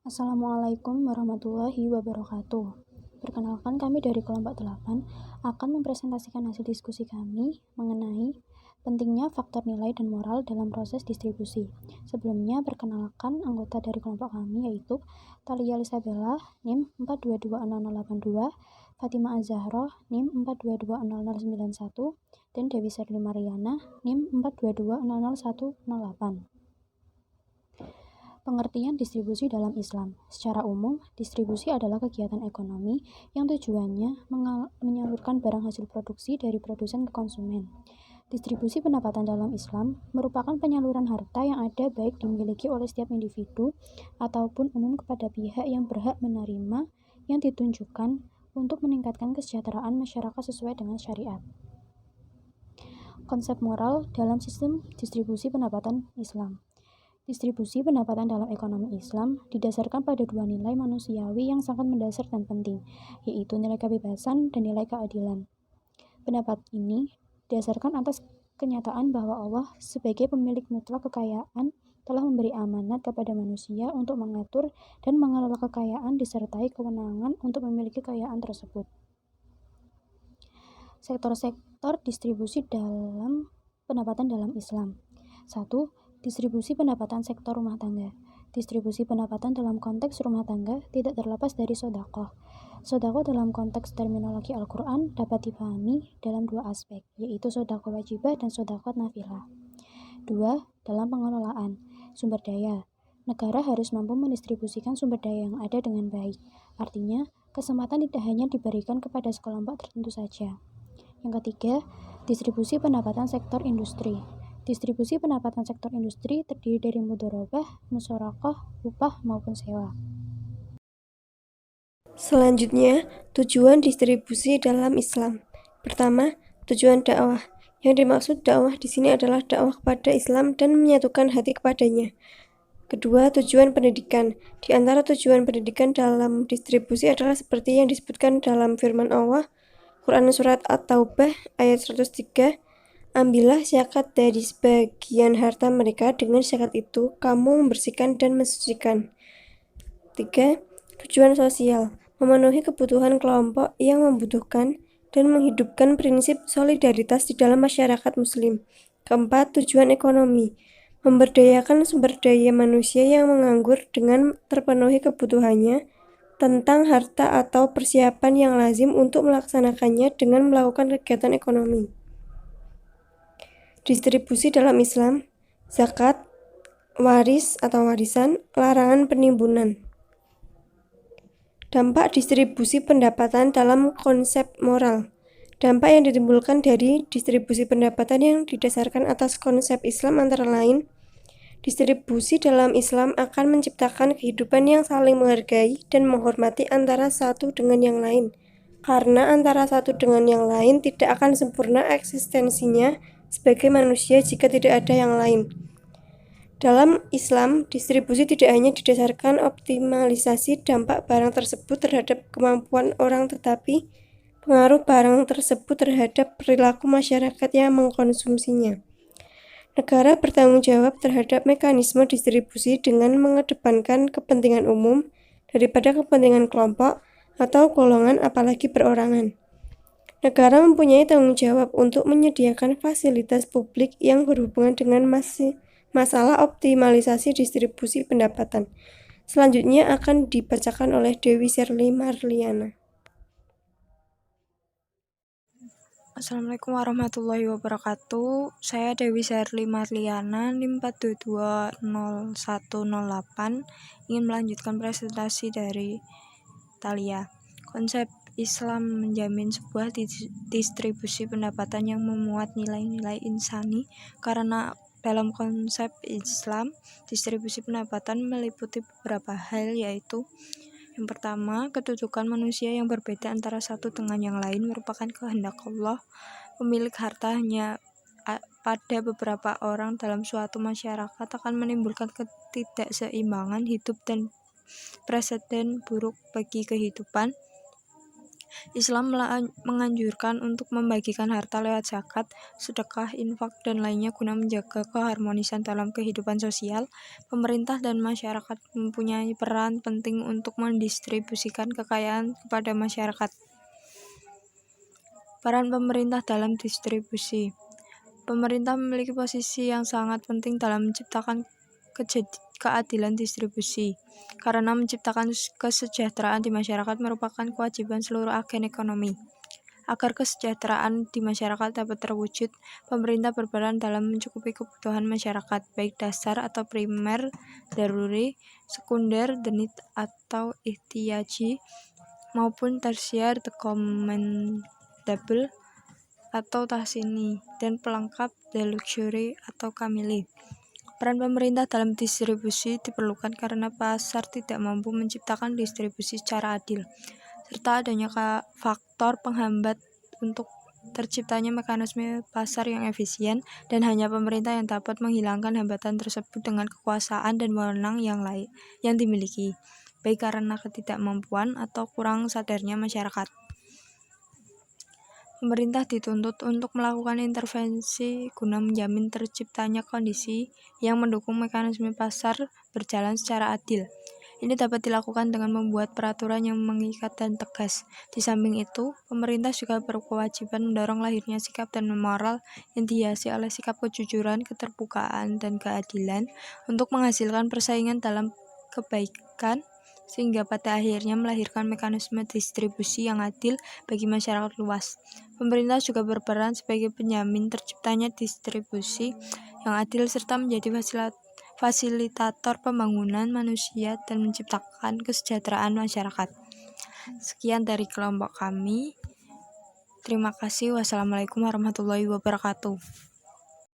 Assalamualaikum warahmatullahi wabarakatuh. Perkenalkan, kami dari kelompok 8 akan mempresentasikan hasil diskusi kami mengenai pentingnya faktor nilai dan moral dalam proses distribusi. Sebelumnya, perkenalkan anggota dari kelompok kami yaitu Thalia Lisabella, NIM 4220082, Fatima Az-Zahra, NIM 4220091, dan Dewi Serli Mariana, NIM 422000108. Pengertian distribusi dalam Islam. Secara umum, distribusi adalah kegiatan ekonomi yang tujuannya menyalurkan barang hasil produksi dari produsen ke konsumen. Distribusi pendapatan dalam Islam merupakan penyaluran harta yang ada baik dimiliki oleh setiap individu ataupun umum kepada pihak yang berhak menerima yang ditunjukkan untuk meningkatkan kesejahteraan masyarakat sesuai dengan syariat. Konsep moral dalam sistem distribusi pendapatan Islam. Distribusi pendapatan dalam ekonomi Islam didasarkan pada dua nilai manusiawi yang sangat mendasar dan penting, yaitu nilai kebebasan dan nilai keadilan. Pendapat ini didasarkan atas kenyataan bahwa Allah sebagai pemilik mutlak kekayaan telah memberi amanat kepada manusia untuk mengatur dan mengelola kekayaan disertai kewenangan untuk memiliki kekayaan tersebut. Sektor-sektor distribusi dalam pendapatan dalam Islam. 1. Distribusi pendapatan sektor rumah tangga. Distribusi pendapatan dalam konteks rumah tangga tidak terlepas dari sodaqoh. Sodaqoh dalam konteks terminologi Al-Quran dapat dipahami dalam dua aspek, yaitu sodaqoh wajibah dan sodaqoh nafilah. 2. Dalam pengelolaan sumber daya. Negara harus mampu mendistribusikan sumber daya yang ada dengan baik. Artinya, kesempatan tidak hanya diberikan kepada sekelompok tertentu saja. Yang ketiga, distribusi pendapatan sektor industri. Distribusi pendapatan sektor industri terdiri dari mudharabah, musyarakah, upah, maupun sewa. Selanjutnya, tujuan distribusi dalam Islam. Pertama, tujuan dakwah. Yang dimaksud dakwah di sini adalah dakwah kepada Islam dan menyatukan hati kepadanya. Kedua, tujuan pendidikan. Di antara tujuan pendidikan dalam distribusi adalah seperti yang disebutkan dalam firman Allah, Quran Surat At-Taubah ayat 103, ambillah zakat dari sebagian harta mereka, dengan zakat itu kamu membersihkan dan mensucikan. 3. Tujuan sosial, memenuhi kebutuhan kelompok yang membutuhkan dan menghidupkan prinsip solidaritas di dalam masyarakat muslim. 4. Tujuan ekonomi, memberdayakan sumber daya manusia yang menganggur dengan terpenuhi kebutuhannya tentang harta atau persiapan yang lazim untuk melaksanakannya dengan melakukan kegiatan ekonomi. Distribusi dalam Islam, zakat, waris atau warisan, larangan penimbunan. Dampak distribusi pendapatan dalam konsep moral. Dampak yang ditimbulkan dari distribusi pendapatan yang didasarkan atas konsep Islam antara lain, distribusi dalam Islam akan menciptakan kehidupan yang saling menghargai dan menghormati antara satu dengan yang lain. Karena antara satu dengan yang lain tidak akan sempurna eksistensinya sebagai manusia jika tidak ada yang lain. Dalam Islam, distribusi tidak hanya didasarkan optimalisasi dampak barang tersebut terhadap kemampuan orang, tetapi pengaruh barang tersebut terhadap perilaku masyarakat yang mengkonsumsinya. Negara bertanggung jawab terhadap mekanisme distribusi dengan mengedepankan kepentingan umum daripada kepentingan kelompok atau golongan, apalagi perorangan. Negara mempunyai tanggung jawab untuk menyediakan fasilitas publik yang berhubungan dengan masalah optimalisasi distribusi pendapatan. Selanjutnya akan dibacakan oleh Dewi Serli Marliana. Assalamualaikum warahmatullahi wabarakatuh. Saya Dewi Serli Marliana, NIM 4220108, ingin melanjutkan presentasi dari Thalia. Konsep Islam menjamin sebuah distribusi pendapatan yang memuat nilai-nilai insani, karena dalam konsep Islam, distribusi pendapatan meliputi beberapa hal, yaitu yang pertama, kedudukan manusia yang berbeda antara satu dengan yang lain merupakan kehendak Allah. Pemilik harta hanya pada beberapa orang dalam suatu masyarakat akan menimbulkan ketidakseimbangan hidup dan presiden buruk bagi kehidupan. Islam menganjurkan untuk membagikan harta lewat zakat, sedekah, infak, dan lainnya guna menjaga keharmonisan dalam kehidupan sosial. Pemerintah dan masyarakat mempunyai peran penting untuk mendistribusikan kekayaan kepada masyarakat. Peran pemerintah dalam distribusi. Pemerintah memiliki posisi yang sangat penting dalam menciptakan keadilan distribusi, karena menciptakan kesejahteraan di masyarakat merupakan kewajiban seluruh agen ekonomi. Agar kesejahteraan di masyarakat dapat terwujud, pemerintah berperan dalam mencukupi kebutuhan masyarakat, baik dasar atau primer, daruri, sekunder, denit atau ihtiyaji, maupun tersier, recommendable atau tahsini, dan pelengkap, the luxury atau kamili. Peran pemerintah dalam distribusi diperlukan karena pasar tidak mampu menciptakan distribusi secara adil, serta adanya faktor penghambat untuk terciptanya mekanisme pasar yang efisien, dan hanya pemerintah yang dapat menghilangkan hambatan tersebut dengan kekuasaan dan wewenang yang dimiliki, baik karena ketidakmampuan atau kurang sadarnya masyarakat. Pemerintah dituntut untuk melakukan intervensi guna menjamin terciptanya kondisi yang mendukung mekanisme pasar berjalan secara adil. Ini dapat dilakukan dengan membuat peraturan yang mengikat dan tegas. Di samping itu, pemerintah juga berkewajiban mendorong lahirnya sikap dan moral yang dihiasi oleh sikap kejujuran, keterbukaan, dan keadilan untuk menghasilkan persaingan dalam kebaikan, sehingga pada akhirnya melahirkan mekanisme distribusi yang adil bagi masyarakat luas. Pemerintah juga berperan sebagai penjamin terciptanya distribusi yang adil serta menjadi fasilitator pembangunan manusia dan menciptakan kesejahteraan masyarakat. Sekian dari kelompok kami. Terima kasih. Wassalamualaikum warahmatullahi wabarakatuh.